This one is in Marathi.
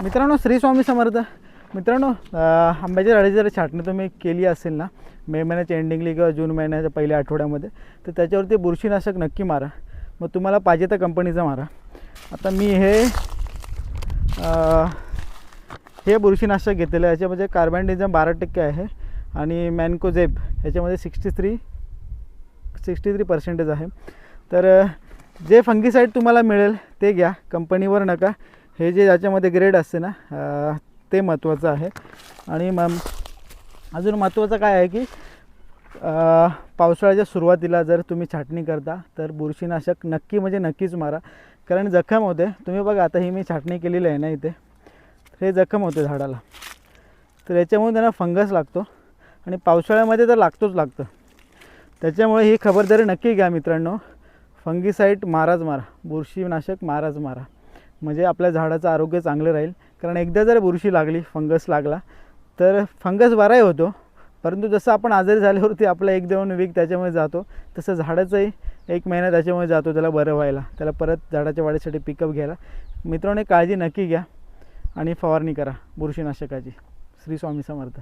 मित्रांनो, श्री स्वामी समर्थ. मित्रांनो, आंब्याच्या झाडाची जर छाटणी तुम्ही केली असेल ना मे महिन्याच्या एंडिंगली किंवा जून महिन्याच्या पहिल्या आठवड्यामध्ये, तर त्याच्यावरती बुरशीनाशक नक्की मारा. मग तुम्हाला पाहिजे त्या कंपनीचं मारा. आता मी हे बुरशीनाशक घेतलेलं आहे. याच्यामध्ये कार्बॅन्डिझम 12% आहे आणि मॅनकोझेब याच्यामध्ये 63% आहे. तर जे फंगीसाईड तुम्हाला मिळेल ते घ्या, कंपनीवर नका. हे जे याच्यामध्ये ग्रेड असते ना ते महत्त्वाचं आहे. आणि मग अजून महत्त्वाचं काय आहे की पावसाळ्याच्या सुरुवातीला जर तुम्ही छाटणी करता तर बुरशीनाशक नक्की म्हणजे नक्कीच मारा, कारण जखम होते. तुम्ही बघा, आता ही मी छाटणी केलेली आहे ना, इथे हे जखम होते झाडाला, तर याच्यामुळे त्यांना फंगस लागतो आणि पावसाळ्यामध्ये तर लागतं. त्याच्यामुळे ही खबरदारी नक्की घ्या मित्रांनो. फंगीसाईड माराच मारा, बुरशीनाशक माराच मारा, म्हणजे आपल्या झाडाचं आरोग्य चांगलं राहील. कारण एकदा जर बुरशी लागली, फंगस लागला तर फंगस बराही होतो, परंतु जसं आपण आजारी झाल्यावरती आपला 1-2 वीक त्याच्यामुळे जातो, तसं झाडाचंही 1 महिना त्याच्यामुळे जातो त्याला बरं व्हायला, त्याला परत झाडाच्या वाढीसाठी पिकअप घ्यायला. मित्रांनो, काळजी नक्की घ्या आणि फवारणी करा बुरशीनाशकाची. श्री स्वामी समर्थ.